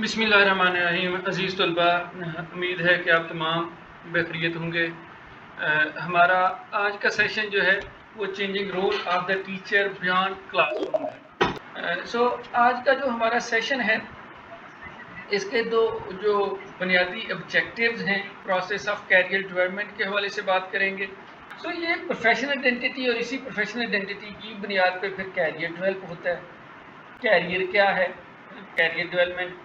بسم اللہ الرحمن الرحیم۔ عزیز طلبہ، امید ہے کہ آپ تمام بخیریت ہوں گے۔ ہمارا آج کا سیشن جو ہے وہ changing role of the teacher beyond classroom ہے۔ آج کا جو ہمارا سیشن ہے اس کے دو جو بنیادی آبجیکٹیوز ہیں پروسیس آف کیریئر ڈیولپمنٹ کے حوالے سے بات کریں گے۔ یہ پروفیشنل آئیڈینٹی اور اسی پروفیشنل آئیڈینٹی کی بنیاد پہ پھر کیریئر ڈیولپ ہوتا ہے۔ کیریئر کیا ہے؟ کیریئر ڈیولپمنٹ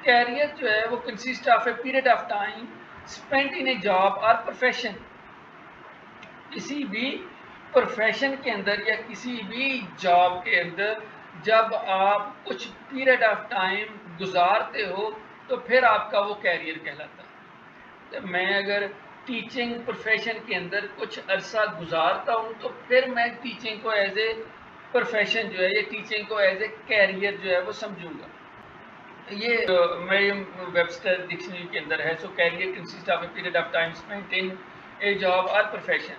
کیریئر جو ہے وہ consist of a period of time spend in a job اور پروفیشن۔ کسی بھی پروفیشن کے اندر یا کسی بھی جاب کے اندر جب آپ کچھ پیریڈ آف ٹائم گزارتے ہو تو پھر آپ کا وہ کیریئر کہلاتا ہے۔ میں اگر ٹیچنگ پروفیشن کے اندر کچھ عرصہ گزارتا ہوں تو پھر میں ٹیچنگ کو ایز اے پروفیشن جو ہے یا ٹیچنگ کو ایز اے کیریئر جو ہے وہ سمجھوں گا۔ یہ مریم ویبسٹر ڈکشنری کے اندر ہے۔ Career consist of a period of time spent in a job اور پروفیشن۔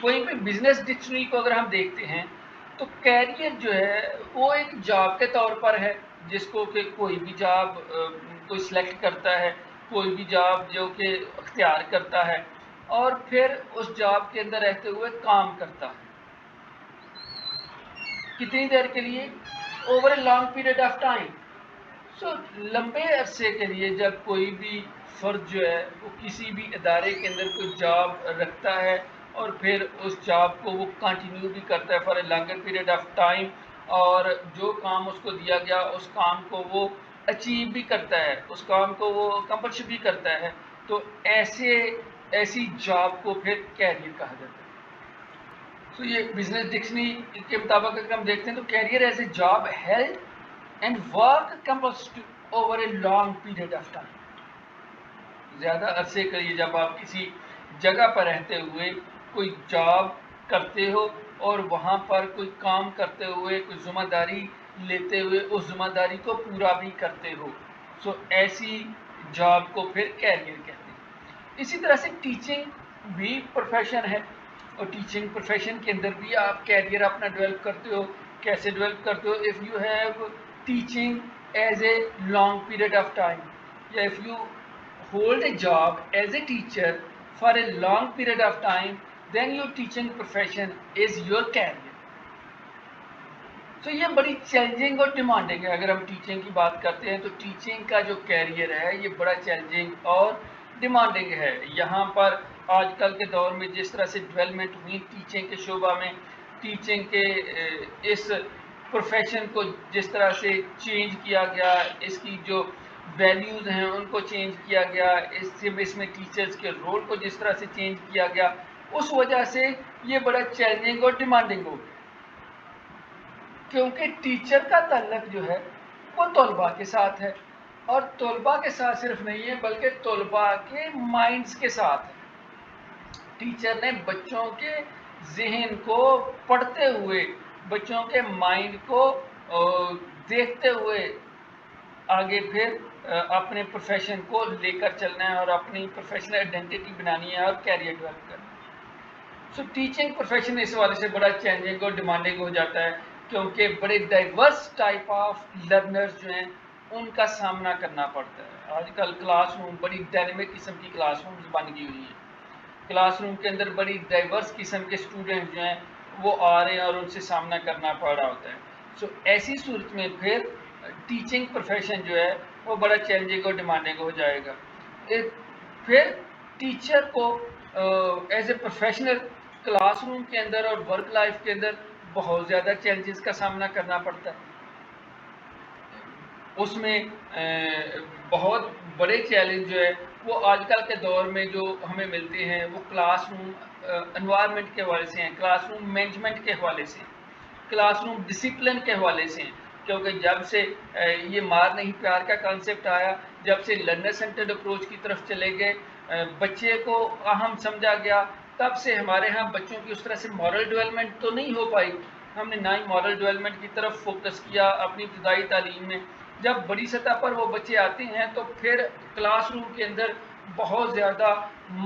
وہیں پہ بزنس ڈکشنری کو اگر ہم دیکھتے ہیں تو کیریئر جو ہے وہ ایک جاب کے طور پر ہے جس کو کہ کوئی بھی جاب کوئی سلیکٹ کرتا ہے، کوئی بھی جاب جو کہ اختیار کرتا ہے اور پھر اس جاب کے اندر رہتے ہوئے کام کرتا ہے۔ کتنی دیر کے لیے؟ Over a long period of time. لمبے عرصے کے لیے جب کوئی بھی فرد جو ہے وہ کسی بھی ادارے کے اندر کوئی جاب رکھتا ہے اور پھر اس جاب کو وہ کنٹینیو بھی کرتا ہے for a longer period of time, اور جو کام اس کو دیا گیا اس کام کو وہ اچیو بھی کرتا ہے، اس کام کو وہ کمپلش بھی کرتا ہے، تو ایسی جاب کو پھر کیریئر کہا جاتا ہے۔ یہ بزنس ڈکشنری کے مطابق اگر ہم دیکھتے ہیں تو career as a job held and work accomplished over a long period of time۔ زیادہ عرصے کے لیے جب آپ کسی جگہ پر رہتے ہوئے کوئی جاب کرتے ہو اور وہاں پر کوئی کام کرتے ہوئے کوئی ذمہ داری لیتے ہوئے اس ذمہ داری کو پورا بھی کرتے ہو، ایسی جاب کو پھر کیریئر کہتے ہیں۔ اسی طرح سے ٹیچنگ بھی پروفیشن ہے اور ٹیچنگ پروفیشن کے اندر بھی آپ کیریئر اپنا ڈیولپ کرتے ہو۔ کیسے ڈیولپ کرتے ہو؟ If you have teaching as a long period of time، یا if you hold a job as a teacher for a long period of time then your teaching profession is your career۔ یہ بڑی challenging اور demanding ہے۔ اگر ہم teaching کی بات کرتے ہیں تو ٹیچنگ کا جو کیریئر ہے یہ بڑا چیلنجنگ اور ڈیمانڈنگ ہے۔ یہاں پر آج کل کے دور میں جس طرح سے ڈیولپمنٹ ہوئی ٹیچنگ کے شعبہ میں، ٹیچنگ کے اس پروفیشن کو جس طرح سے چینج کیا گیا، اس کی جو ویلیوز ہیں ان کو چینج کیا گیا، اس میں ٹیچرز کے رول کو جس طرح سے چینج کیا گیا، اس وجہ سے یہ بڑا چیلنجنگ اور ڈیمانڈنگ ہو گیا، کیونکہ ٹیچر کا تعلق جو ہے وہ طلباء کے ساتھ ہے، اور طلباء کے ساتھ صرف نہیں ہے بلکہ طلباء کے مائنڈز کے ساتھ ہے۔ ٹیچر نے بچوں کے ذہن کو پڑھتے ہوئے، بچوں کے مائنڈ کو دیکھتے ہوئے آگے پھر اپنے پروفیشن کو لے کر چلنا ہے اور اپنی پروفیشنل آئیڈینٹی بنانی ہے اور کیریئر ڈیولپ کرنا ہے۔ ٹیچنگ پروفیشن اس والے سے بڑا چیلنجنگ اور ڈیمانڈنگ ہو جاتا ہے، کیونکہ بڑے ڈائیورس ٹائپ آف لرنرز جو ہیں ان کا سامنا کرنا پڑتا ہے۔ آج کل کلاس روم بڑی ڈائنامک قسم کی کلاس رومز بن گئی ہوئی ہیں۔ کلاس روم کے اندر بڑی ڈائیورس قسم کے اسٹوڈنٹ جو ہیں وہ آ رہے ہیں اور ان سے سامنا کرنا پڑ رہا ہوتا ہے۔ ایسی صورت میں پھر ٹیچنگ پروفیشن جو ہے وہ بڑا چیلنجنگ اور ڈیمانڈنگ ہو جائے گا۔ پھر ٹیچر کو as a professional class room کے اندر اور ورک لائف کے اندر بہت زیادہ چیلنجز کا سامنا کرنا پڑتا ہے۔ اس میں بہت بڑے چیلنج جو ہے وہ آج کل کے دور میں جو ہمیں ملتے ہیں وہ کلاس روم انوائرمنٹ کے حوالے سے ہیں، کلاس روم مینجمنٹ کے حوالے سے، کلاس روم ڈسپلن کے حوالے سے ہیں، کیونکہ جب سے یہ مار نہیں پیار کا کانسیپٹ آیا، جب سے لرنر سینٹرڈ اپروچ کی طرف چلے گئے، بچے کو اہم سمجھا گیا، تب سے ہمارے ہاں بچوں کی اس طرح سے مورل ڈیولپمنٹ تو نہیں ہو پائی۔ ہم نے نہ ہی مورل ڈیولپمنٹ کی طرف فوکس کیا اپنی ابتدائی تعلیم میں۔ جب بڑی سطح پر وہ بچے آتے ہیں تو پھر کلاس روم کے اندر بہت زیادہ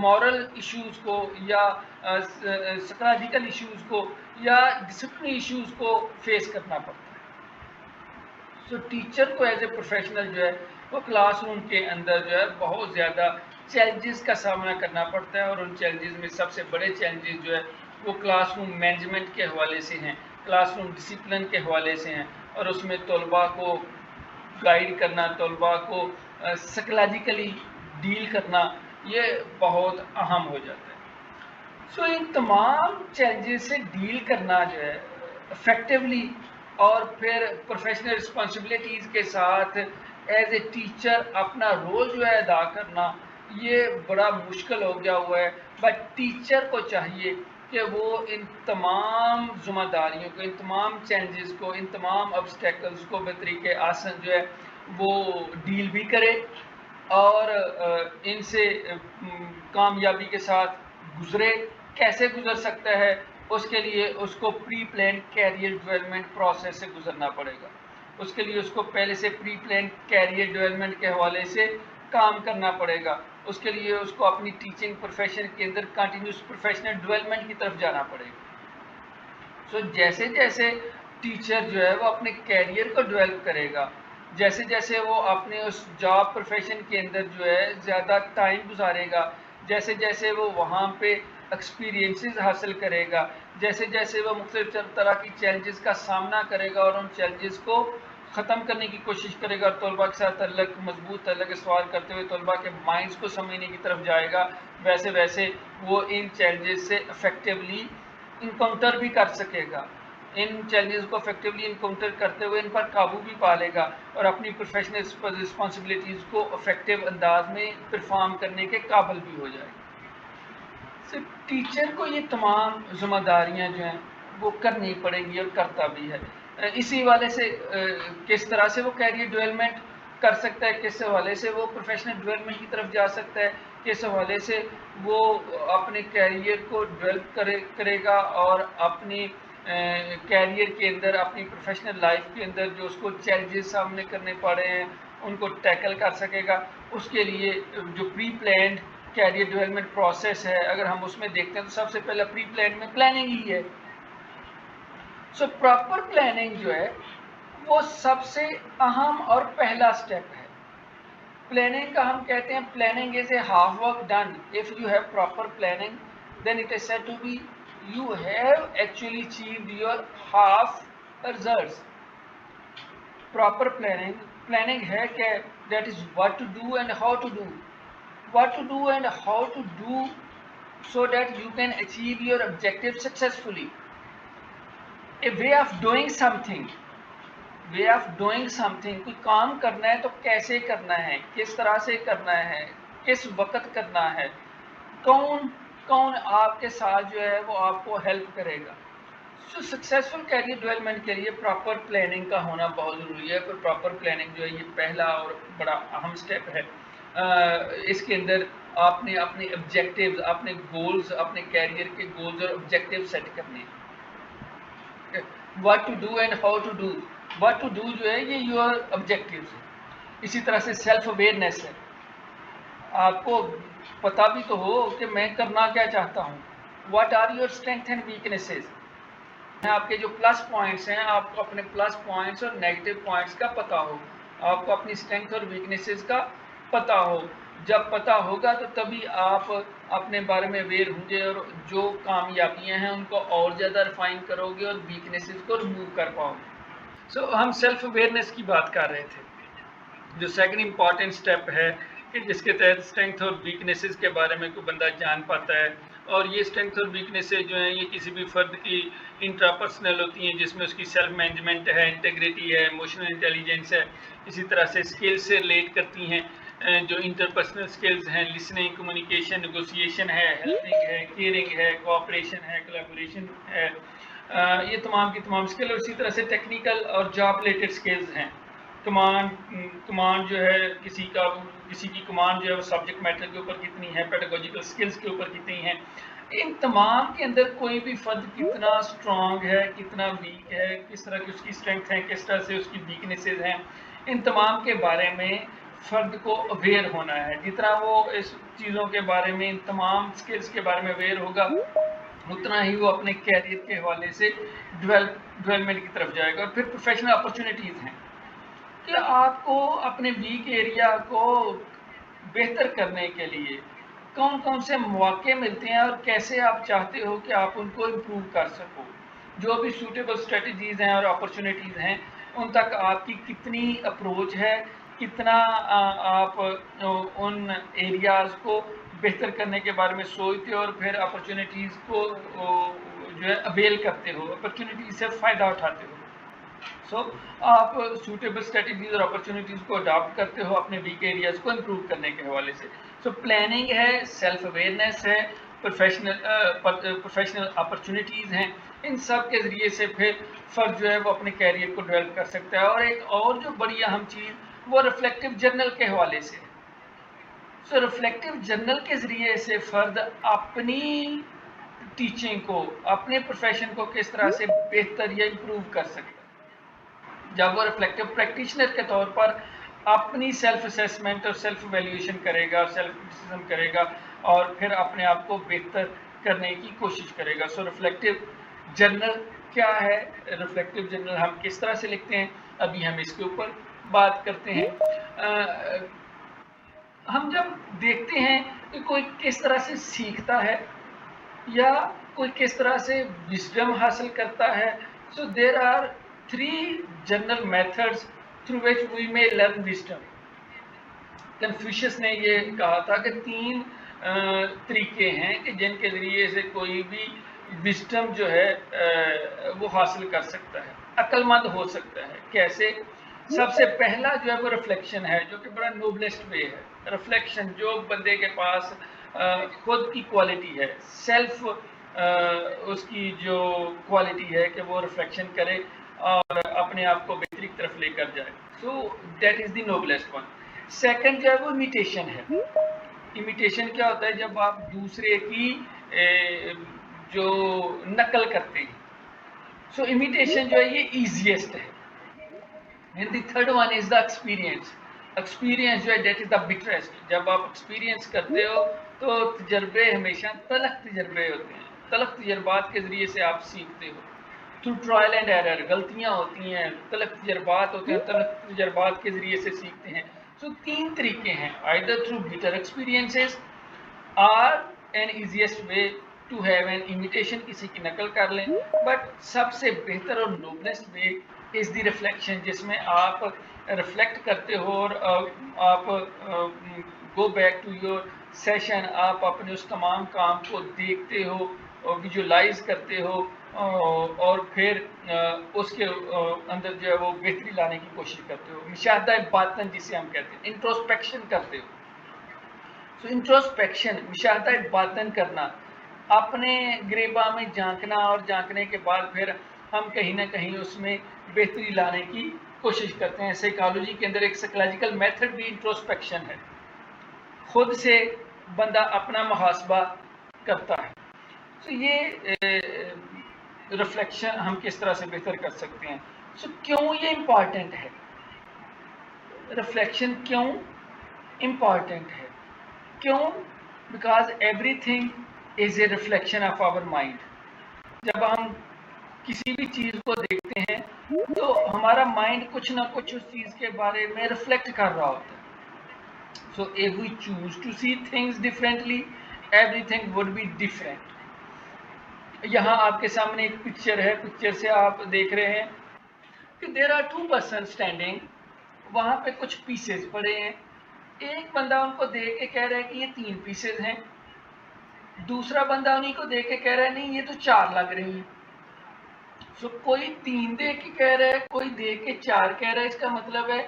مورل ایشوز کو یا سائیکولوجیکل ایشوز کو یا ڈسپلن ایشوز کو فیس کرنا پڑتا ہے۔ ٹیچر کو ایز اے پروفیشنل جو ہے وہ کلاس روم کے اندر جو ہے بہت زیادہ چیلنجز کا سامنا کرنا پڑتا ہے، اور ان چیلنجز میں سب سے بڑے چیلنجز جو ہے وہ کلاس روم مینجمنٹ کے حوالے سے ہیں، کلاس روم ڈسپلن کے حوالے سے ہیں، اور اس میں طلباء کو گائیڈ کرنا، طلباء کو سائیکولوجیکلی ڈیل کرنا، یہ بہت اہم ہو جاتا ہے۔ سو ان تمام چیلنجز سے ڈیل کرنا جو ہے افیکٹولی، اور پھر پروفیشنل رسپانسبلٹیز کے ساتھ ایز اے ٹیچر اپنا رول جو ہے ادا کرنا، یہ بڑا مشکل ہو گیا ہوا ہے۔ بٹ ٹیچر کو چاہیے کہ وہ ان تمام ذمہ داریوں کو، ان تمام چیلنجز کو، ان تمام obstacles کو بطریقے آسن جو ہے وہ ڈیل بھی کرے، اور ان سے کامیابی کے ساتھ گزرے۔ کیسے گزر سکتا ہے؟ اس کے لیے اس کو pre plan career development process سے گزرنا پڑے گا۔ اس کے لیے اس کو پہلے سے پری پلان کیریئر ڈیولپمنٹ کے حوالے سے کام کرنا پڑے گا۔ اس کے لیے اس کو اپنی ٹیچنگ پروفیشن کے اندر کنٹینیوس پروفیشنل ڈیولپمنٹ کی طرف جانا پڑے گا۔ سو جیسے جیسے ٹیچر جو ہے وہ اپنے کیریئر کو ڈیولپ کرے گا، جیسے جیسے وہ اپنے اس جاب پروفیشن کے اندر جو ہے زیادہ ٹائم گزارے گا، جیسے جیسے وہ وہاں پہ ایکسپیرینسز حاصل کرے گا، جیسے جیسے وہ مختلف طرح کی چیلنجز کا سامنا کرے گا اور ان چیلنجز کو ختم کرنے کی کوشش کرے گا، اور طلباء کے ساتھ مضبوط تعلق استوار کرتے ہوئے طلباء کے مائنڈز کو سمجھنے کی طرف جائے گا، ویسے ویسے وہ ان چیلنجز سے افیکٹولی انکاؤنٹر بھی کر سکے گا، ان چیلنجز کو افیکٹولی انکاؤنٹر کرتے ہوئے ان پر قابو بھی پا لے گا، اور اپنی پروفیشنل رسپانسبلٹیز کو افیکٹو انداز میں پرفارم کرنے کے قابل بھی ہو جائے گا۔ ٹیچر کو یہ تمام ذمہ داریاں جو ہیں وہ کرنی پڑیں گی، اور کرتا بھی ہے۔ اسی حوالے سے کس طرح سے وہ کیریئر ڈیولپمنٹ کر سکتا ہے، کس حوالے سے وہ پروفیشنل ڈیولپمنٹ کی طرف جا سکتا ہے، کس حوالے سے وہ اپنے کیریئر کو ڈیولپ کرے گا، اور اپنی کیریئر کے اندر، اپنی پروفیشنل لائف کے اندر جو اس کو چیلنجز سامنے کرنے پڑے ہیں ان کو ٹیکل کر سکے گا۔ اس کے لیے جو پری پلانڈ کیریئر ڈیولپمنٹ پروسیس ہے، اگر ہم اس میں دیکھتے ہیں تو سب سے پہلا پری پلان میں پلاننگ ہی ہے۔ سو پراپر پلاننگ جو ہے وہ سب سے اہم اور پہلا سٹیپ ہے۔ پلاننگ کا ہم کہتے ہیں planning is a half work done if you have proper planning then it is said to be you have actually achieved your half results. Proper planning ہے کہ that is what to do and how to do, what to do and how to do so that you can achieve your objective successfully. A way of doing something, کوئی کام کرنا ہے تو کیسے کرنا ہے، کس طرح سے کرنا ہے، کس وقت کرنا ہے، کون آپ کے ساتھ جو ہے وہ آپ کو ہیلپ کرے گا۔ سو سکسیزفل کیریئر ڈیولپمنٹ کے لیے پراپر پلاننگ کا ہونا بہت ضروری ہے۔ پراپر پلاننگ جو ہے یہ پہلا اور بڑا اہم سٹیپ ہے۔ اس کے اندر آپ نے اپنے آبجیکٹیوز، اپنے گولز، اپنے کیریئر کے گولز اور آبجیکٹیو سیٹ کرنے ہیں۔ What to do and how to do, what to do جو ہے یہ یور آبجیکٹیوز ہے۔ اسی طرح سے سیلف اویئرنیس ہے، آپ کو پتہ بھی تو ہو کہ میں کرنا کیا چاہتا ہوں۔ What are your strength and weaknesses, آپ کے جو پلس پوائنٹس ہیں، آپ کو اپنے پلس پوائنٹس اور نیگیٹو پوائنٹس کا پتہ ہو، آپ کو اپنی اسٹرینتھ اور ویکنیسز کا پتہ ہو۔ جب پتہ ہوگا تو تبھی آپ اپنے بارے میں اویئر ہوں گے، اور جو کامیابیاں ہیں ان کو اور زیادہ ریفائن کرو گے اور ویکنیسز کو ریموو کر پاؤ گے۔ سو ہم سیلف اویئرنیس کی بات کر رہے تھے، جو سیکنڈ امپورٹنٹ سٹیپ ہے کہ جس کے تحت اسٹرینتھ اور ویکنیسز کے بارے میں کوئی بندہ جان پاتا ہے۔ اور یہ اسٹرینتھ اور ویکنیسز جو ہیں یہ کسی بھی فرد کی انٹرا پرسنل ہوتی ہیں، جس میں اس کی سیلف مینجمنٹ ہے، انٹیگریٹی ہے، ایموشنل انٹیلیجنس ہے، اسی طرح سے اسکلز سے ریلیٹ کرتی ہیں، جو انٹرپرسنل اسکلز ہیں، لسننگ، کمیونیکیشن، نیگوسیشن ہے، ہیلپنگ ہے، کیئرنگ ہے، کوآپریشن ہے، کولیبوریشن ہے، یہ تمام کی تمام اسکل، اور اسی طرح سے ٹیکنیکل اور جاب ریلیٹڈ اسکلز ہیں۔ کمانڈ جو ہے کسی کی کمانڈ جو ہے وہ سبجیکٹ میٹر کے اوپر کتنی ہے، پیڈاگوجیکل اسکلز کے اوپر کتنی ہیں، ان تمام کے اندر کوئی بھی فرد کتنا اسٹرانگ ہے، کتنا ویک ہے، کس طرح کی اس کی اسٹرینتھ ہے، کس طرح سے اس کی ویکنیسز ہیں، ان تمام کے بارے میں فرد کو اویئر ہونا ہے۔ جتنا وہ اس چیزوں کے بارے میں، ان تمام اسکلز کے بارے میں اویئر ہوگا، اتنا ہی وہ اپنے کیریئر کے حوالے سے ڈیولپمنٹ کی طرف جائے گا۔ اور پھر پروفیشنل اپرچونیٹیز ہیں، کہ آپ کو اپنے ویک ایریا کو بہتر کرنے کے لیے کون کون سے مواقع ملتے ہیں اور کیسے آپ چاہتے ہو کہ آپ ان کو امپروو کر سکو. جو بھی سوٹیبل اسٹریٹجیز ہیں اور اپرچونیٹیز ہیں ان تک آپ کی کتنی اپروچ ہے, کتنا آپ ان ایریاز کو بہتر کرنے کے بارے میں سوچتے ہو اور پھر اپرچونیٹیز کو جو ہے اویل کرتے ہو, اپرچونیٹیز سے فائدہ اٹھاتے ہو. سو آپ سوٹیبل اسٹریٹجیز اور اپرچونیٹیز کو اڈاپٹ کرتے ہو اپنے ویک ایریاز کو امپروو کرنے کے حوالے سے. سو پلاننگ ہے, سیلف اویئرنیس ہے, پروفیشنل اپرچونیٹیز ہیں, ان سب کے ذریعے سے پھر فرد جو ہے وہ اپنے کیریئر کو ڈیولپ کر سکتا ہے. اور ایک اور جو بڑی اہم چیز وہ ریفلیکٹیو جرنل کے حوالے سے. سو ریفلیکٹیو جرنل کے ذریعے سے فرد اپنی ٹیچنگ کو, اپنے پروفیشن کو کس طرح سے بہتر یا امپروو کر سکتا ہے. جب وہ ریفلیکٹیو پریکٹیشنر کے طور پر اپنی سیلف اسیسمنٹ اور سیلف ایویلیویشن کرے گا, سیلف کرٹیسزم کرے گا اور پھر اپنے آپ کو بہتر کرنے کی کوشش کرے گا. سو ریفلیکٹیو جرنل کیا ہے, ریفلیکٹیو جرنل ہم کس طرح سے لکھتے ہیں, ابھی ہم اس کے اوپر بات کرتے ہیں. ہم جب دیکھتے ہیں کہ کوئی کس طرح سے سیکھتا ہے یا کوئی کس طرح سے وزڈم حاصل کرتا ہے, so there are 3 general methods through which we may learn wisdom. کنفیوشس نے یہ کہا تھا کہ 3 طریقے ہیں کہ جن کے ذریعے سے کوئی بھی وزڈم جو ہے وہ حاصل کر سکتا ہے, عقل مند ہو سکتا ہے. کیسے؟ سب سے پہلا جو ہے وہ ریفلیکشن ہے, جو کہ بڑا نوبلسٹ وے ہے. ریفلیکشن جو بندے کے پاس خود کی کوالٹی ہے, سیلف اس کی جو کوالٹی ہے کہ وہ ریفلیکشن کرے اور اپنے آپ کو بہتری کی طرف لے کر جائے. So that is the noblest one. Second جو ہے وہ امیٹیشن ہے. امیٹیشن کیا ہوتا ہے؟ جب آپ دوسرے کی جو نقل کرتے ہیں. سو امیٹیشن جو ہے یہ ایزیسٹ ہے. And the third one is the experience. Experience جو ہے دیٹ از دا بٹریسٹ. جب آپ ایکسپیرینس کرتے ہو تو تجربے ہمیشہ تلخ تجربے ہوتے ہیں, تلخ تجربات کے ذریعے سے آپ سیکھتے ہو. تھرو ٹرائل اینڈ ایرر, غلطیاں ہوتی ہیں, تلخ تجربات ہوتے ہیں, تلخ تجربات کے ذریعے سے سیکھتے ہیں. سو 3 طریقے ہیں, either through bitter experiences or an easiest way to have an imitation, کسی کی نقل کر لیں. بٹ سب سے بہتر اور نوبلسٹ وے از دی ریفلیکشن, جس میں آپ ریفلیکٹ کرتے ہو اور آپ go back to your session, آپ اپنے اس تمام کام کو دیکھتے ہو اور ویژولائز کرتے ہو اور پھر اس کے اندر جو ہے وہ بہتری لانے کی کوشش کرتے ہو. مشاہدہ باطن جسے ہم کہتے ہیں, انٹروسپیکشن کرتے ہو. سو انٹروسپیکشن, مشاہدہ باطن کرنا, اپنے گریباں میں جھانکنا اور جھانکنے کے بعد پھر ہم کہیں نہ کہیں اس میں بہتری لانے کی کوشش کرتے ہیں. سائیکالوجی کے اندر ایک سائیکولوجیکل میتھڈ بھی انٹروسپیکشن ہے. خود سے بندہ اپنا محاسبہ کرتا ہے. تو یہ ریفلیکشن ہم کس طرح سے بہتر کر سکتے ہیں. سو کیوں یہ امپورٹنٹ ہے؟ ریفلیکشن کیوں امپورٹنٹ ہے؟ کیوں؟ Because everything is a reflection of our mind. جب ہم کسی بھی چیز کو دیکھتے ہیں تو ہمارا مائنڈ کچھ نہ کچھ اس چیز کے بارے میں ریفلیکٹ کر رہا ہوتا ہے. So if we choose to see things differently, everything would be different. یہاں آپ کے سامنے ایک پکچر ہے, پکچر سے آپ دیکھ رہے ہیں کہ there are 2 persons standing. وہاں پہ کچھ پیسز پڑے ہیں. ایک بندہ ان کو دیکھ کے کہہ رہا ہے کہ یہ 3 پیسز ہیں, دوسرا بندہ انہیں کو دیکھ کے کہہ رہا ہے نہیں یہ تو 4 لگ رہی ہیں. سو کوئی 3 دیکھ کے کہہ رہا ہے, کوئی دیکھ کے 4 کہہ رہا ہے. اس کا مطلب ہے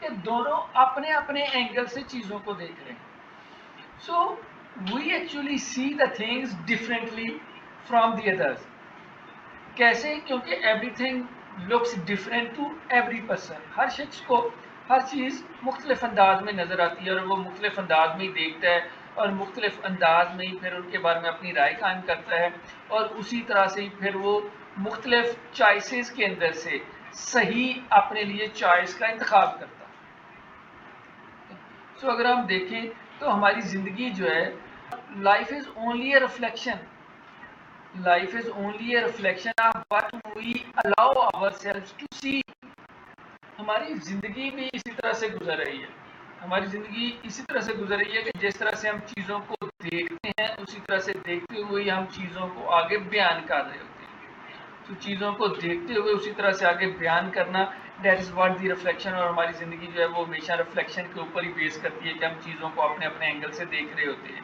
کہ دونوں اپنے اپنے اینگل سے چیزوں کو دیکھ رہے ہیں. So we actually see the things differently from the others. کیسے؟ کیونکہ everything looks different to every person. ہر شخص کو ہر چیز مختلف انداز میں نظر آتی ہے اور وہ مختلف انداز میں ہی دیکھتا ہے اور مختلف انداز میں ہی پھر ان کے بارے میں اپنی رائے قائم کرتا ہے اور اسی طرح سے ہی پھر وہ مختلف چوائسیز کے اندر سے صحیح اپنے لیے چوائس کا انتخاب کرتا ہے. سو اگر ہم دیکھیں تو ہماری زندگی جو ہے, life is only a reflection. Life is only a reflection of what we allow ourselves to see. ہماری زندگی بھی اسی طرح سے گزر رہی ہے. ہماری زندگی اسی طرح سے گزر رہی ہے کہ جس طرح سے ہم چیزوں کو دیکھتے ہیں اسی طرح سے دیکھتے ہوئے ہم چیزوں کو آگے بیان کر رہے ہوتے ہیں. تو چیزوں کو دیکھتے ہوئے اسی طرح سے آگے بیان کرنا, that is what the reflection. اور ہماری زندگی جو ہے وہ ہمیشہ ریفلیکشن کے اوپر ہی بیس کرتی ہے کہ ہم چیزوں کو اپنے اپنے اینگل سے دیکھ رہے ہوتے ہیں.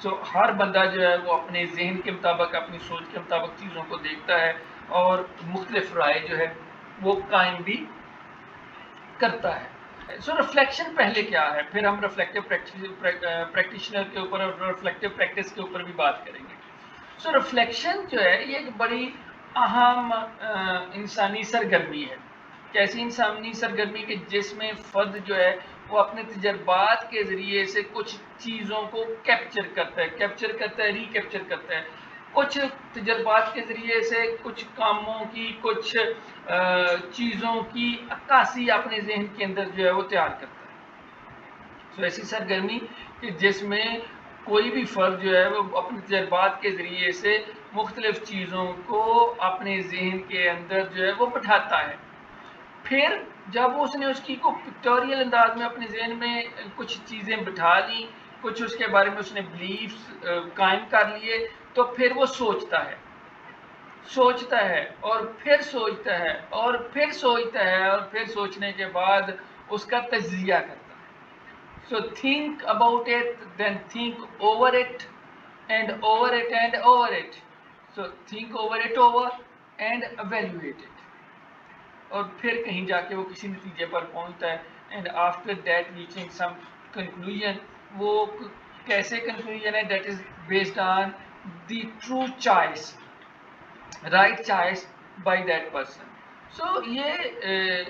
سو ہر بندہ جو ہے وہ اپنے ذہن کے مطابق, اپنی سوچ کے مطابق چیزوں کو دیکھتا ہے اور مختلف رائے جو ہے وہ قائم بھی کرتا ہے. سو ریفلیکشن پہلے کیا ہے, پھر ہم ریفلیکٹیو پریکٹیشنر کے اوپر اور ریفلیکٹیو پریکٹس کے اوپر بھی بات کریں گے. سو ریفلیکشن جو ہے یہ ایک بڑی اہم انسانی سرگرمی ہے. کیسی انسانی سرگرمی کہ جس میں فرد جو ہے وہ اپنے تجربات کے ذریعے سے کچھ چیزوں کو کیپچر کرتا ہے, ری کیپچر کرتا ہے. کچھ تجربات کے ذریعے سے کچھ کاموں کی, کچھ چیزوں کی عکاسی اپنے ذہن کے اندر جو ہے وہ تیار کرتا ہے. تو ایسی سرگرمی کہ جس میں کوئی بھی فرد جو ہے وہ اپنے تجربات کے ذریعے سے مختلف چیزوں کو اپنے ذہن کے اندر جو ہے وہ بٹھاتا ہے. پھر جب اس نے اس کی کو پکٹوریل انداز میں اپنے ذہن میں کچھ چیزیں بٹھا لی, کچھ اس کے بارے میں اس نے بلیفز قائم کر لیے, تو پھر وہ سوچتا ہے اور پھر سوچتا ہے اور پھر سوچتا ہے اور پھر سوچنے کے بعد اس کا تجزیہ کرتا ہے. So think about it, then think over it and over it and over it. So think over it over and evaluate it. اور پھر کہیں جا کے وہ کسی نتیجے پر پہنچتا ہے. And after that reaching some conclusion. وہ کیسے کنکلوژن ہے, that is based on the true choice, right choice by that person. So یہ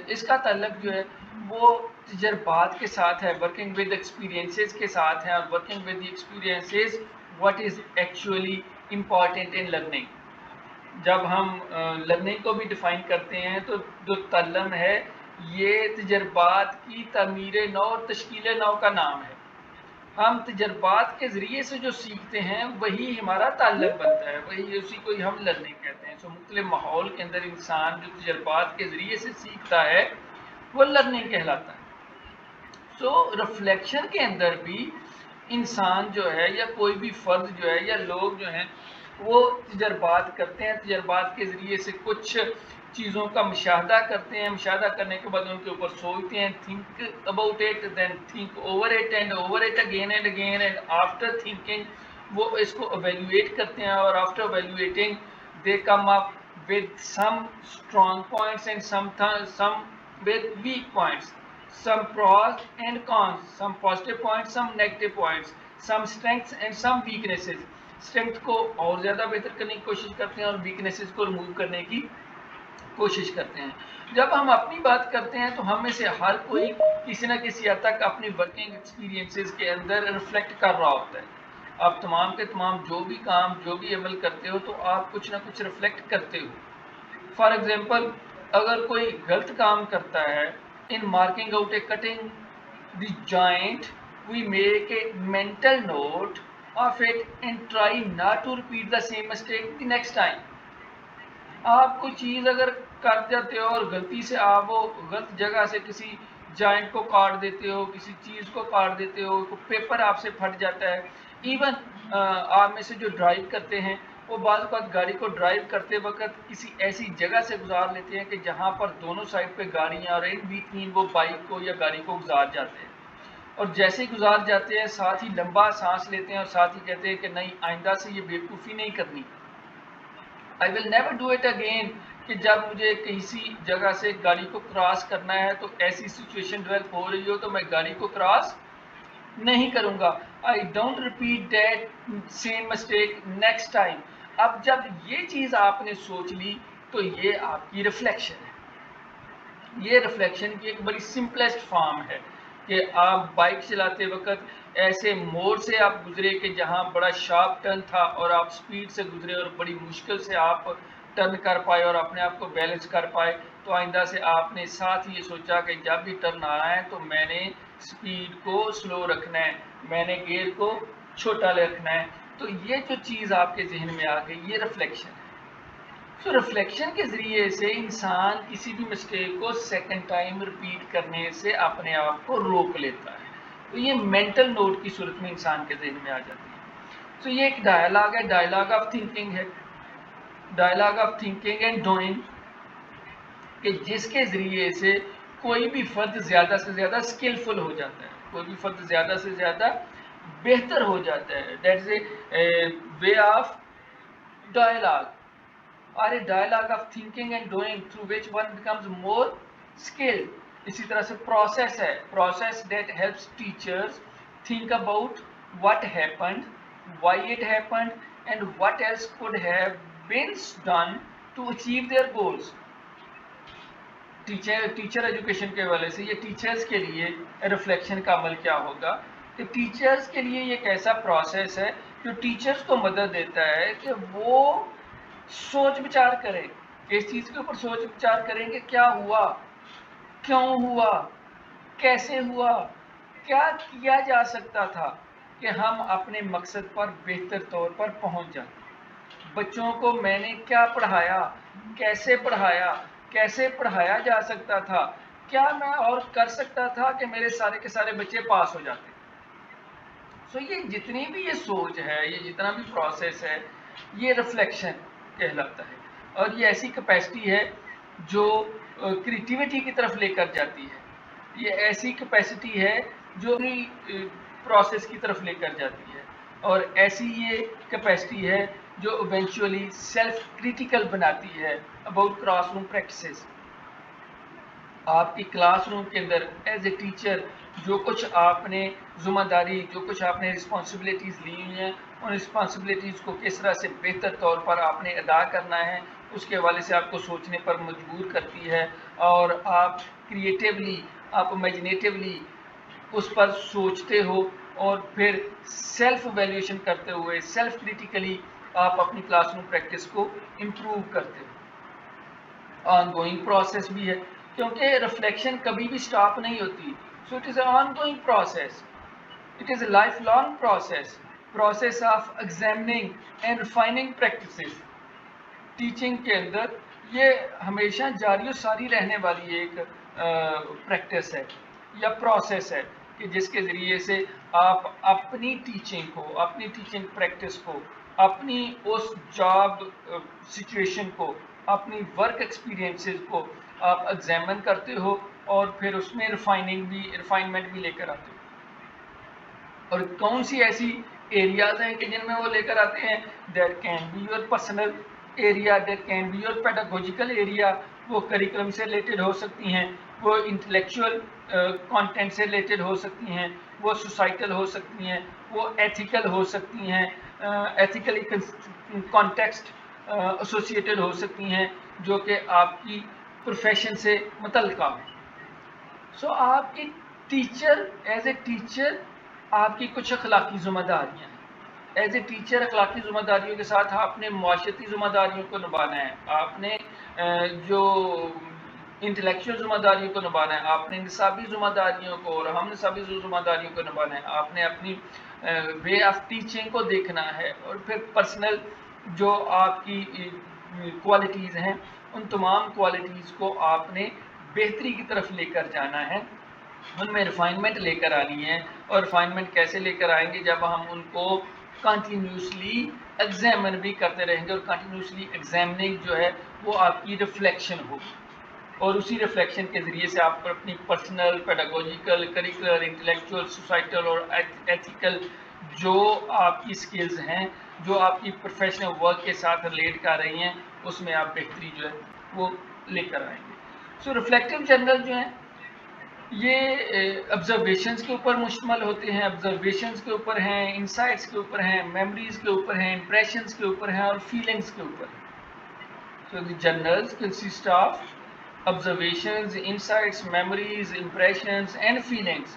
اس کا تعلق جو ہے وہ تجربات کے ساتھ ہے, ورکنگ ود ایکسپیرینسز کے ساتھ ہے, اور working with the experiences what is actually important in learning. جب ہم لرننگ کو بھی ڈیفائن کرتے ہیں تو جو تعلم ہے یہ تجربات کی تعمیر نو اور تشکیل نو کا نام ہے. ہم تجربات کے ذریعے سے جو سیکھتے ہیں وہی ہمارا تعلق بنتا ہے, وہی اسی کو ہم لرننگ کہتے ہیں. سو مختلف ماحول کے اندر انسان جو تجربات کے ذریعے سے سیکھتا ہے وہ لرننگ کہلاتا ہے. سو ریفلیکشن کے اندر بھی انسان جو ہے یا کوئی بھی فرد جو ہے یا لوگ جو ہیں وہ تجربات کرتے ہیں, تجربات کے ذریعے سے کچھ چیزوں کا مشاہدہ کرتے ہیں, مشاہدہ کرنے کے بعد ان کے اوپر سوچتے ہیں, think about it, then think over it and over it again and again, and after thinking وہ اس کو ایویلویٹ کرتے ہیں, اور after evaluating they come up with some strong points and some with weak points, some pros and cons, some positive points, some negative points, some strengths and some weaknesses. Strength کو اور زیادہ بہتر کرنے کی کوشش کرتے ہیں اور ویکنیسز کو ریموو کرنے کی کوشش کرتے ہیں. جب ہم اپنی بات کرتے ہیں تو ہم میں سے ہر کوئی کسی نہ کسی حد تک اپنی ورکنگ ایکسپیرینسز کے اندر ریفلیکٹ کر رہا ہوتا ہے. آپ تمام کے تمام جو بھی کام, جو بھی عمل کرتے ہو تو آپ کچھ نہ کچھ ریفلیکٹ کرتے ہو. فار ایگزامپل اگر کوئی غلط کام کرتا ہے, in marking out a cutting the joint we make a mental note of it and try not to repeat the same mistake the next time. آپ کوئی چیز اگر کر جاتے ہو اور غلطی سے آپ وہ غلط جگہ سے کسی جوائنٹ کو کاٹ دیتے ہو, کسی چیز کو کاٹ دیتے ہو, پیپر آپ سے پھٹ جاتا ہے. ایون آپ میں سے جو ڈرائیو کرتے ہیں وہ بعض اوقات گاڑی کو ڈرائیو کرتے وقت کسی ایسی جگہ سے گزار لیتے ہیں کہ جہاں پر دونوں سائڈ پہ گاڑیاں اور ان بیٹوین وہ بائک کو یا گاڑی کو گزار جاتے ہیں, اور جیسے ہی گزار جاتے ہیں ساتھ ہی لمبا سانس لیتے ہیں اور ساتھ ہی کہتے ہیں کہ نہیں آئندہ سے یہ بیوقوفی نہیں کرنی, I will never do it again. کہ جب مجھے کسی جگہ سے گاڑی کو کراس کرنا ہے تو ایسی سچویشن ڈیولپ ہو رہی ہو تو میں گاڑی کو کراس نہیں کروں گا. I don't repeat that same mistake next time. اب جب یہ چیز آپ نے سوچ لی تو یہ آپ کی ریفلیکشن ہے. یہ ریفلیکشن کی ایک بڑی سمپلیسٹ فارم ہے کہ آپ بائک چلاتے وقت ایسے موڑ سے آپ گزرے کہ جہاں بڑا شارپ ٹرن تھا اور آپ سپیڈ سے گزرے اور بڑی مشکل سے آپ ٹرن کر پائے اور اپنے آپ کو بیلنس کر پائے, تو آئندہ سے آپ نے ساتھ یہ سوچا کہ جب بھی ٹرن آ رہا ہے تو میں نے سپیڈ کو سلو رکھنا ہے, میں نے گیئر کو چھوٹا رکھنا ہے. تو یہ جو چیز آپ کے ذہن میں آ گئی یہ ریفلیکشن ہے. سو ریفلیکشن کے ذریعے سے انسان کسی بھی مسٹیک کو سیکنڈ ٹائم ریپیٹ کرنے سے اپنے آپ کو روک لیتا ہے. تو یہ مینٹل نوٹ کی صورت میں انسان کے ذہن میں آ جاتی ہے. تو یہ ایک ڈائلاگ ہے, ڈائلاگ آف تھنکنگ ہے, dialogue of thinking and doing, کہ جس کے ذریعے سے کوئی بھی فرد زیادہ سے زیادہ اسکلفل ہو جاتا ہے, کوئی بھی فرد زیادہ سے زیادہ بہتر ہو جاتا ہے. That is a way of dialogue or a dialogue of thinking and doing through which one becomes more skilled. اسی طرح سے process ہے, process that helps teachers think about what happened, why it happened and what else could have been done to achieve their goals. Teacher education کے حوالے سے یہ teachers کے لیے ریفلیکشن کا عمل کیا ہوگا, کہ ٹیچرز کے لیے یہ ایک ایسا پروسیس ہے جو ٹیچرز کو مدد دیتا ہے کہ وہ سوچ بچار کریں, اس چیز کے اوپر سوچ بچار کریں کہ کیا ہوا, کیوں ہوا, کیسے ہوا, کیا کیا جا سکتا تھا کہ ہم اپنے مقصد پر بہتر طور پر پہنچ جائیں. بچوں کو میں نے کیا پڑھایا, کیسے پڑھایا جا سکتا تھا, کیا میں اور کر سکتا تھا کہ میرے سارے کے سارے بچے پاس ہو جاتے. سو یہ جتنی بھی یہ سوچ ہے, یہ جتنا بھی پروسیس ہے, یہ ریفلیکشن کہلاتا ہے. اور یہ ایسی کیپیسٹی ہے جو کریٹیوٹی کی طرف لے کر جاتی ہے, یہ ایسی کیپیسٹی ہے جو پروسیس کی طرف لے کر جاتی ہے, اور ایسی یہ کیپیسٹی ہے جو ایونچولی سیلف کریٹیکل بناتی ہے اباؤٹ کلاس روم پریکٹسز. آپ کی کلاس روم کے اندر ایز اے ٹیچر جو کچھ آپ نے ذمہ داری, جو کچھ آپ نے رسپانسبلٹیز لی ہوئی ہیں, ان رسپانسبلٹیز کو کس طرح سے بہتر طور پر آپ نے ادا کرنا ہے, اس کے حوالے سے آپ کو سوچنے پر مجبور کرتی ہے, اور آپ کریٹیولی, آپ امیجنیٹیولی اس پر سوچتے ہو, اور پھر سیلف ایویلیویشن کرتے ہوئے سیلف کریٹیکلی آپ اپنی کلاس روم پریکٹس کو امپروو کرتے ہو. آن گوئنگ پروسیس بھی ہے, کیونکہ ریفلیکشن کبھی بھی سٹاپ نہیں ہوتی. So it is a ongoing process, it is a lifelong process of examining and refining practices. Teaching کے اندر یہ ہمیشہ جاری و ساری رہنے والی ایک پریکٹس ہے یا پروسیس ہے, کہ جس کے ذریعے سے آپ اپنی ٹیچنگ کو, اپنی ٹیچنگ پریکٹس کو, اپنی اس جاب سچویشن کو, اپنی ورک ایکسپیرینسز کو آپ ایگزامن کرتے ہو, اور پھر اس میں ریفائنمنٹ بھی لے کر آتے ہو. اور کون سی ایسی ایریاز ہیں کہ جن میں وہ لے کر آتے ہیں, that can be your personal area, that can be your pedagogical area. وہ کریکولم سے ریلیٹڈ ہو سکتی ہیں, وہ انٹلیکچوئل کانٹینٹ سے ریلیٹڈ ہو سکتی ہیں, وہ سوسائٹل ہو سکتی ہیں, وہ ایتھیکل ہو سکتی ہیں, ایتھیکلی کانٹیکسٹ ایسوسیٹڈ ہو سکتی ہیں, جو کہ آپ کی پروفیشن سے متعلقہ ہو. سو آپ کی ٹیچر, ایز اے ٹیچر آپ کی کچھ اخلاقی ذمہ داریاں ہیں. ایز اے ٹیچر اخلاقی ذمہ داریوں کے ساتھ آپ نے معاشرتی ذمہ داریوں کو نبھانا ہے, آپ نے جو انٹلیکچوئل ذمہ داریوں کو نبھانا ہے, آپ نے نصابی ذمہ داریوں کو اور ہم نصابی ذمہ داریوں کو نبھانا ہے, آپ نے اپنی وے آف ٹیچنگ کو دیکھنا ہے, اور پھر پرسنل جو آپ کی کوالٹیز ہیں ان تمام کوالٹیز کو آپ نے بہتری کی طرف لے کر جانا ہے, ان میں ریفائنمنٹ لے کر آنی ہے. اور ریفائنمنٹ کیسے لے کر آئیں گے, جب ہم ان کو کنٹینیوسلی ایگزامن بھی کرتے رہیں گے, اور کنٹینیوسلی ایگزامننگ جو ہے وہ آپ کی ریفلیکشن ہوگی, اور اسی ریفلیکشن کے ذریعے سے آپ اپنی پرسنل, پیڈاگوجیکل, کریکولر, انٹلیکچوئل, سوسائٹل اور ایتھیکل جو آپ کی سکلز ہیں, جو آپ کی پروفیشنل ورک کے ساتھ ریلیٹ کر رہی ہیں, اس میں آپ بہتری جو ہے وہ لے کر آئیں گے. سو ریفلیکٹیو جرنل جو ہیں یہ آبزرویشنز کے اوپر مشتمل ہوتے ہیں, آبزرویشنز کے اوپر ہیں, انسائٹس کے اوپر ہیں, میموریز کے اوپر ہیں, امپریشنز کے اوپر ہیں, اور فیلنگز کے اوپر. So the journals consist of observations, insights, memories, impressions and feelings.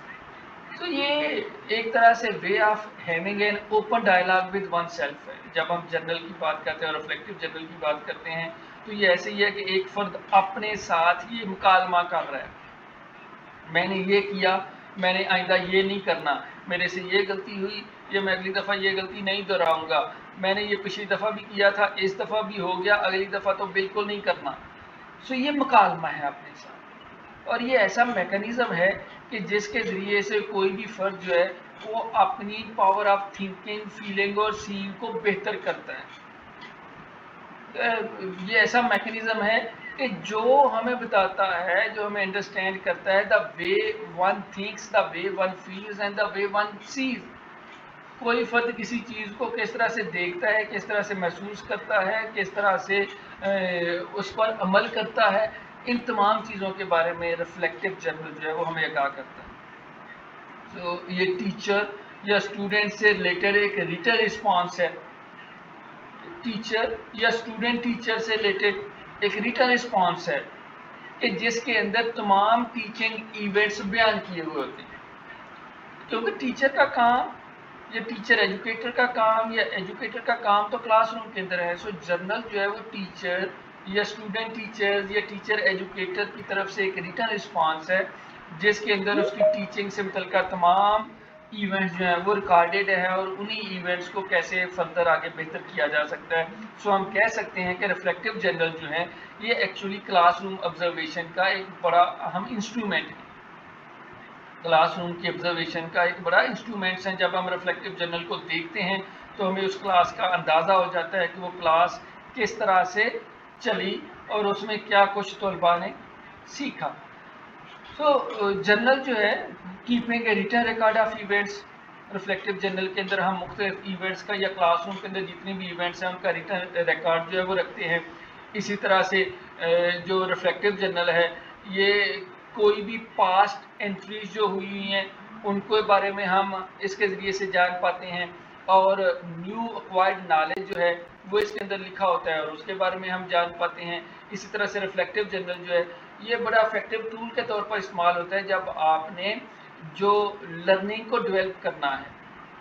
تو یہ ایک طرح سے way of having an open dialogue with oneself ہے. جب ہم جرنل کی بات کرتے ہیں اور ریفلیکٹیو جرنل کی بات کرتے ہیں تو یہ ایسے ہی ہے کہ ایک فرد اپنے ساتھ ہی مکالمہ کر رہا ہے, میں نے یہ کیا, میں نے آئندہ یہ نہیں کرنا، میرے سے یہ غلطی ہوئی، یہ میں اگلی دفعہ یہ غلطی نہیں دہراؤں گا، میں نے یہ پچھلی دفعہ بھی کیا تھا، اس دفعہ بھی ہو گیا، اگلی دفعہ تو بالکل نہیں کرنا۔ سو یہ مکالمہ ہے اپنے ساتھ، اور یہ ایسا میکنزم ہے کہ جس کے ذریعے سے کوئی بھی فرد جو ہے وہ اپنی پاور آف تھنکنگ، فیلنگ اور سینگ کو بہتر کرتا ہے۔ یہ ایسا میکنزم ہے کہ جو ہمیں بتاتا ہے، جو ہمیں انڈرسٹینڈ کرتا ہے، the way one thinks, the way one feels and the way one sees. کوئی فرد کسی چیز کو کس طرح سے دیکھتا ہے، کس طرح سے محسوس کرتا ہے، کس طرح سے اس پر عمل کرتا ہے، ان تمام چیزوں کے بارے میں ریفلیکٹیو جرنل جو ہے وہ ہمیں آگاہ کرتا ہے۔ تو یہ ٹیچر یا اسٹوڈنٹ سے ریلیٹڈ ایک ریٹن رسپانس ہے، ٹیچر یا اسٹوڈنٹ ٹیچر سے ریلیٹڈ ایک ریٹن رسپانس ہے کہ جس کے اندر تمام ٹیچنگ ایونٹس بیان کیے ہوئے ہوتے ہیں، کیونکہ ٹیچر کا کام یا ٹیچر ایجوکیٹر کا کام یا ایجوکیٹر کا کام تو کلاس روم کے اندر ہے۔ سو جرنل جو ہے وہ ٹیچر یا اسٹوڈنٹ ٹیچر یا ٹیچر ایجوکیٹر کی طرف سے ایک ریٹن رسپانس ہے جس کے اندر اس کی ٹیچنگ سے متعلقہ تمام ایونٹس جو ہیں وہ ریکارڈڈ ہے، اور انہی ایونٹس کو کیسے فردر آگے بہتر کیا جا سکتا ہے۔ سو ہم کہہ سکتے ہیں کہ ریفلیکٹیو جرنل جو ہے یہ ایکچولی کلاس روم آبزرویشن کا ایک بڑا اہم انسٹرومنٹ ہے، کلاس روم کی آبزرویشن کا ایک بڑا انسٹرومنٹس ہیں۔ جب ہم ریفلیکٹیو جرنل کو دیکھتے ہیں تو ہمیں اس کلاس کا اندازہ ہو جاتا ہے کہ وہ کلاس کس طرح سے چلی اور اس میں کیا کچھ طلباء نے سیکھا۔ تو جرنل جو ہے keeping a written record of events, reflective journal کے اندر ہم مختلف ایونٹس کا یا کلاس روم کے اندر جتنے بھی ایونٹس ہیں ان کا ریٹن ریکارڈ جو ہے وہ رکھتے ہیں۔ اسی طرح سے جو ریفلیکٹیو جرنل ہے یہ کوئی بھی پاسٹ انٹریز جو ہوئی ہوئی ہیں ان کے بارے میں ہم اس کے ذریعے سے جان پاتے ہیں، اور نیو ایکوائرڈ نالج جو ہے وہ اس کے اندر لکھا ہوتا ہے اور اس کے بارے میں ہم جان پاتے ہیں۔ اسی طرح سے ریفلیکٹیو جرنل جو ہے یہ بڑا افیکٹو ٹول کے طور پر استعمال ہوتا ہے جب آپ نے جو لرننگ کو ڈیولپ کرنا ہے،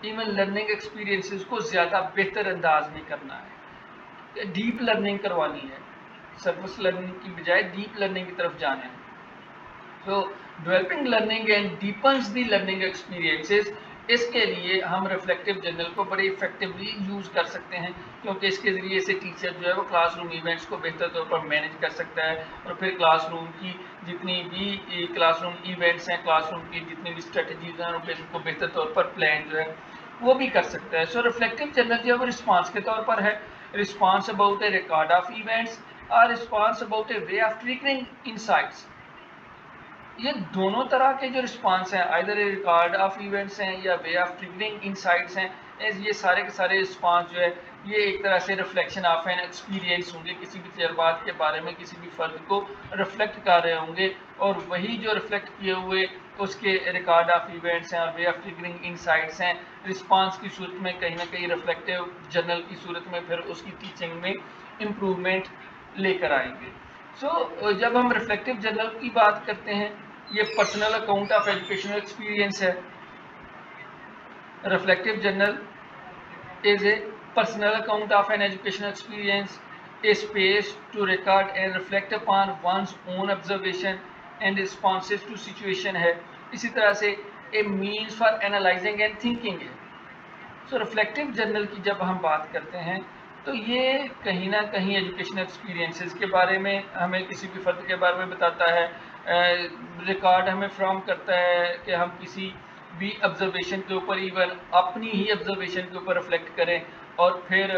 ایون لرننگ ایکسپیرینسز کو زیادہ بہتر انداز میں کرنا ہے، ڈیپ لرننگ کروانی ہے، سرفس لرننگ کی بجائے ڈیپ لرننگ کی طرف جانا ہے۔ So developing learning and deepens the learning experiences، اس کے لیے ہم ریفلیکٹیو جرنل کو بڑے افیکٹولی یوز کر سکتے ہیں، کیونکہ اس کے ذریعے سے ٹیچر جو ہے وہ کلاس روم ایونٹس کو بہتر طور پر مینیج کر سکتا ہے، اور پھر کلاس روم کی جتنی بھی کلاس روم ایونٹس ہیں، کلاس روم کی جتنی بھی اسٹریٹجیز ہیں ان کو بہتر طور پر پلان جو ہے وہ بھی کر سکتا ہے۔ سو ریفلیکٹیو جرنل جو ہے وہ رسپانس کے طور پر ہے، response about a record of events اور response about a way of triggering insights. یہ دونوں طرح کے جو رسپانس ہیں، آئدر ریکارڈ آف ایونٹس ہیں یا وے آف ٹریگرنگ انسائٹس ہیں، یہ سارے کے سارے رسپانس جو ہے یہ ایک طرح سے ریفلیکشن آف این ایکسپیرینس ہوں گے، کسی بھی تجربات کے بارے میں کسی بھی فرد کو ریفلیکٹ کر رہے ہوں گے، اور وہی جو ریفلیکٹ کیے ہوئے اس کے ریکارڈ آف ایونٹس ہیں اور وے آف ٹریگرنگ انسائٹس ہیں، رسپانس کی صورت میں کہیں نہ کہیں ریفلیکٹیو جرنل کی صورت میں پھر اس کی ٹیچنگ میں امپروومنٹ لے کر آئیں گے۔ سو جب ہم ریفلیکٹیو جرنل کی بات کرتے ہیں، یہ personal account of educational experience ہے۔ Reflective journal is a personal account of an educational experience, a space to record and reflect upon ones own observation and responses to situation ہے۔ اسی طرح سے a means for analysing and thinking ہے۔ So reflective general کی جب ہم بات کرتے ہیں تو یہ کہیں نہ کہیں ایجوکیشنل ایکسپیرینسز کے بارے میں ہمیں کسی بھی فرد کے بارے میں بتاتا ہے، ریکارڈ ہمیں فراہم کرتا ہے کہ ہم کسی بھی آبزرویشن کے اوپر ایون اپنی ہی آبزرویشن کے اوپر ریفلیکٹ کریں اور پھر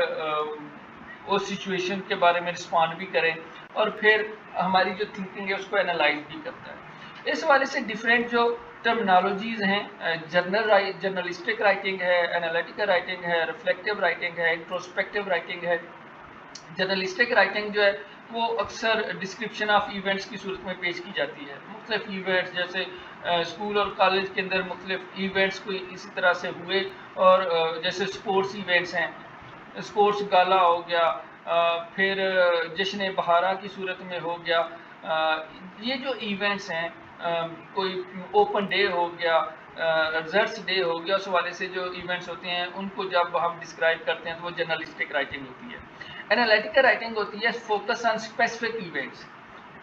اس سچویشن کے بارے میں رسپونڈ بھی کریں، اور پھر ہماری جو تھنکنگ ہے اس کو انالائز بھی کرتا ہے۔ اس حوالے سے ڈفرینٹ جو ٹرمنالوجیز ہیں، جرنلسٹک رائٹنگ ہے، انالیٹیکل رائٹنگ ہے، ریفلیکٹیو رائٹنگ ہے، انٹروسپیکٹیو رائٹنگ ہے۔ جرنلسٹک رائٹنگ جو ہے وہ اکثر ڈسکرپشن آف ایونٹس کی صورت میں پیش کی جاتی ہے، مختلف ایونٹس جیسے اسکول اور کالج کے اندر مختلف ایونٹس کو اسی طرح سے ہوئے، اور جیسے اسپورٹس ایونٹس ہیں، اسپورٹس گالا ہو گیا، پھر جشن بہارا کی صورت میں ہو گیا، یہ جو ایونٹس ہیں، کوئی اوپن ڈے ہو گیا، ریزلٹس ڈے ہو گیا، اس حوالے سے جو ایونٹس ہوتے ہیں ان کو جب ہم ڈسکرائب کرتے ہیں تو وہ جرنلسٹک رائٹنگ ہوتی ہے۔ انالیٹیکل رائٹنگ ہوتی ہے focus on specific events,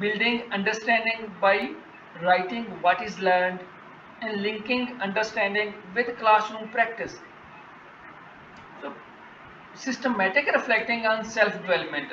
building understanding by writing what is learned and linking understanding with classroom practice. So systematic reflecting on self development,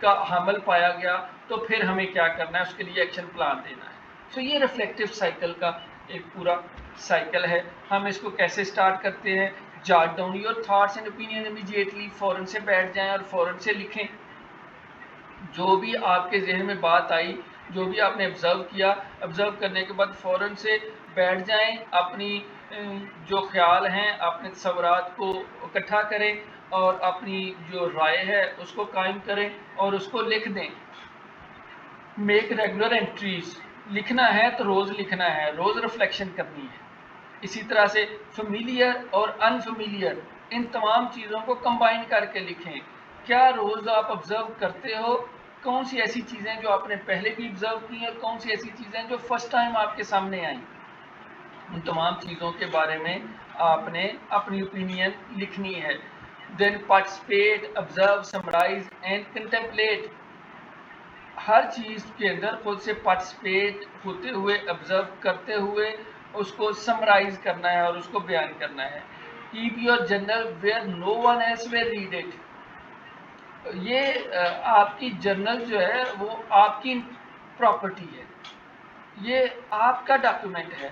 کا حمل پایا گیا تو پھر ہمیں کیا کرنا ہے، اس کے لیے ایکشن پلان دینا ہے. سو یہ ریفلیکٹیو سائیکل کا ایک پورا سائیکل ہے. ہم اس کو کیسے سٹارٹ کرتے ہیں؟ Jot down your thoughts and opinion immediately, فوراً سے بیٹھ جائیں اور فوراً سے لکھیں. جو بھی آپ کے ذہن میں بات آئی، جو بھی آپ نے آبزرو کیا، آبزرو کرنے کے بعد فوراً سے بیٹھ جائیں، اپنی جو خیال ہیں، اپنے تصورات کو اکٹھا کریں اور اپنی جو رائے ہے اس کو قائم کریں اور اس کو لکھ دیں. میک ریگولر انٹریز، لکھنا ہے تو روز لکھنا ہے، روز ریفلیکشن کرنی ہے. اسی طرح سے فیملیئر اور انفیملیئر، ان تمام چیزوں کو کمبائن کر کے لکھیں. کیا روز آپ آبزرو کرتے ہو؟ کون سی ایسی چیزیں جو آپ نے پہلے بھی آبزرو کی ہیں، کون سی ایسی چیزیں جو فرسٹ ٹائم آپ کے سامنے آئیں؟ ان تمام چیزوں کے بارے میں آپ نے اپنی اوپینین لکھنی ہے. Then participate, observe, summarise and contemplate. ہر چیز کے اندر خود سے پارٹیسپیٹ ہوتے ہوئے، آبزرو کرتے ہوئے اس کو سمرائز کرنا ہے اور اس کو بیان کرنا ہے. Keep your journal where no one else will read it. یہ آپ کی جرنل جو ہے وہ آپ کی پراپرٹی ہے، یہ آپ کا ڈاکیومنٹ ہے.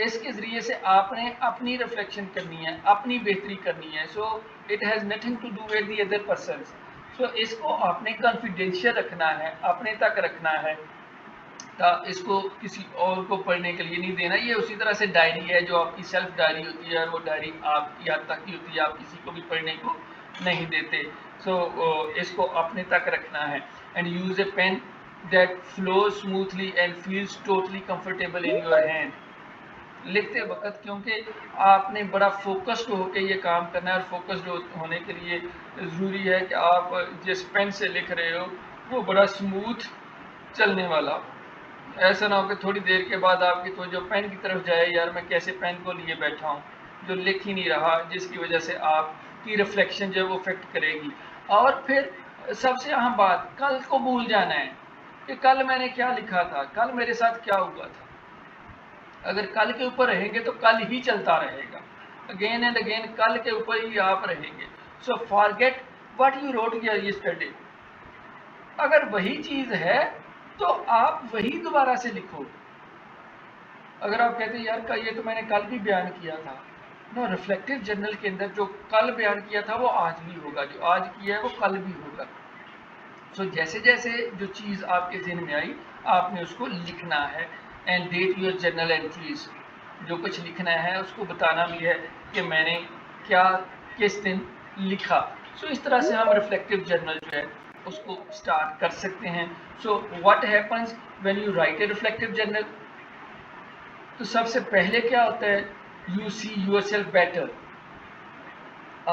اس کے ذریعے سے آپ نے اپنی ریفلیکشن کرنی ہے، اپنی بہتری کرنی ہے. So it has nothing to do with the other persons. So اس کو آپ نے کانفیڈینشیل رکھنا ہے، اپنے تک رکھنا ہے، اس کو کسی اور کو پڑھنے کے لیے نہیں دینا. یہ اسی طرح سے ڈائری ہے جو آپ کی سیلف ڈائری ہوتی ہے، وہ ڈائری آپ کی حد تک کی ہوتی ہے، آپ کسی کو بھی پڑھنے کو نہیں دیتے. سو اس کو اپنے تک رکھنا ہے. And use a pen that flows smoothly and feels totally comfortable in your hand. لکھتے وقت کیونکہ آپ نے بڑا فوکسڈ ہو کے یہ کام کرنا ہے، اور فوکسڈ ہونے کے لیے ضروری ہے کہ آپ جس پین سے لکھ رہے ہو وہ بڑا اسموتھ چلنے والا ہو. ایسا نہ ہو کہ تھوڑی دیر کے بعد آپ کی توجہ پین کی طرف جائے، یار میں کیسے پین کو لیے بیٹھا ہوں، جو لکھ ہی نہیں رہا، جس کی وجہ سے آپ کی ریفلیکشن جو ہے وہ افیکٹ کرے گی. اور پھر سب سے اہم بات، کل کو بھول جانا ہے کہ کل میں نے کیا لکھا تھا، کل میرے ساتھ کیا ہوا تھا. اگر کل کے اوپر رہیں گے تو کل ہی چلتا رہے گا، اگین اینڈ اگین کل کے اوپر ہی آپ رہیں گے. So forget what you wrote yesterday. اگر وہی چیز ہے تو آپ وہی دوبارہ سے لکھو. اگر آپ کہتے ہیں یار یہ تو میں نے کل بھی بیان کیا تھا، نو، ریفلیکٹیو جرنل کے اندر جو کل بیان کیا تھا وہ آج بھی ہوگا، جو آج کیا ہے وہ کل بھی ہوگا. سو جیسے جیسے جو چیز آپ کے ذہن میں آئی آپ نے اس کو لکھنا ہے. And date your journal entries, جو کچھ لکھنا ہے اس کو بتانا بھی ہے کہ میں نے کیا کس دن لکھا. سو اس طرح سے ہم ریفلیکٹیو جرنل جو ہے اس کو سٹارٹ کر سکتے ہیں. So what happens when you write a reflective journal? تو سب سے پہلے کیا ہوتا ہے، you see yourself better.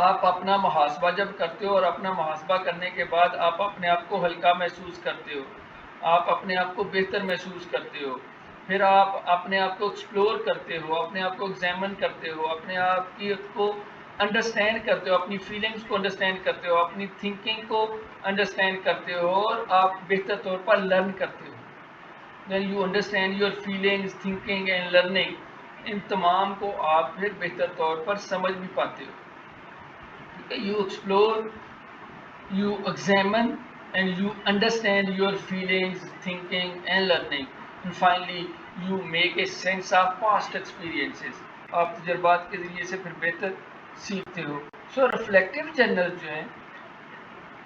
آپ اپنا محاسبہ جب کرتے ہو اور اپنا محاسبہ کرنے کے بعد آپ اپنے آپ کو ہلکا محسوس کرتے ہو، آپ اپنے آپ کو بہتر محسوس کرتے ہو. پھر آپ اپنے آپ کو ایکسپلور کرتے ہو، اپنے آپ کو ایگزامن کرتے ہو، اپنے آپ کی کو انڈرسٹینڈ کرتے ہو، اپنی فیلنگز کو انڈرسٹینڈ کرتے ہو، اپنی تھنکنگ کو انڈرسٹینڈ کرتے ہو، اور آپ بہتر طور پر لرن کرتے ہو. When you understand your feelings, thinking and learning، ان تمام کو آپ پھر بہتر طور پر سمجھ بھی پاتے ہو. You explore, you examine and you understand your feelings, thinking and learning. And finally, you make a sense of past experiences. آپ تجربات کے ذریعے سے پھر بہتر سیکھتے ہو. سو ریفلیکٹیو جرنل جو ہے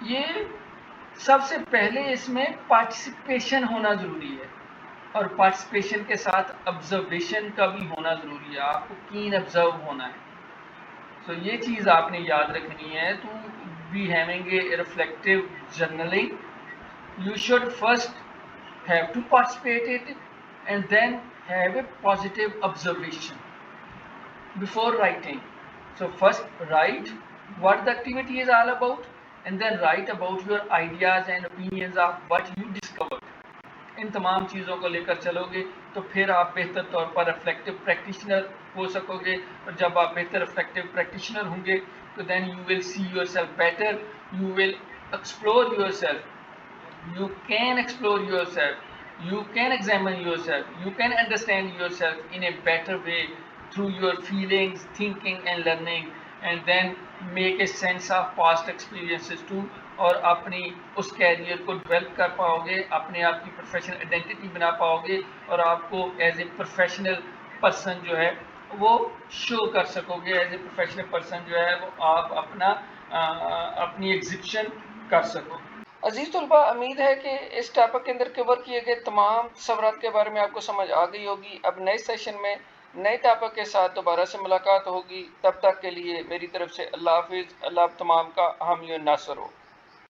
یہ سب سے پہلے اس میں پارٹیسپیشن ہونا ضروری ہے، اور پارٹیسپیشن کے ساتھ آبزرویشن کا بھی ہونا ضروری ہے. آپ کو کین آبزرو ہونا ہے. تو یہ چیز آپ نے یاد رکھنی ہے. To be having a reflective journaling, you should first have to participate it and then have a positive observation before writing. So first write what the activity is all about, and then write about your ideas and opinions of what you discovered. ان تمام چیزوں کو لے کر چلو گے تو پھر آپ بہتر طور پر ریفلیکٹیو پریکٹیشنر ہو سکو گے. اور جب آپ بہتر ریفلیکٹیو پریکٹیشنر ہوں گے تو then you will see yourself better, you will explore yourself, you can explore yourself, you can examine yourself, you can understand yourself in a better way through your feelings, thinking and learning, and then make a sense of past experiences to اور اپنی اس career کو develop کر پاؤ گے، اپنے آپ کی professional identity بنا پاؤ گے، اور آپ کو ایز اے پروفیشنل پرسن جو ہے وہ شو کر سکو گے، ایز اے پروفیشنل پرسن جو ہے وہ آپ اپنی ایگزیبیشن کر سکو۔ عزیز طلباء، امید ہے کہ اس ٹاپک کے اندر کور کیے گئے تمام سوالات کے بارے میں آپ کو سمجھ آ گئی ہوگی۔ اب نئے سیشن میں نئے ٹاپک کے ساتھ دوبارہ سے ملاقات ہوگی، تب تک کے لیے میری طرف سے اللہ حافظ۔ اللہ آپ تمام کا حامی و ناصر ہو۔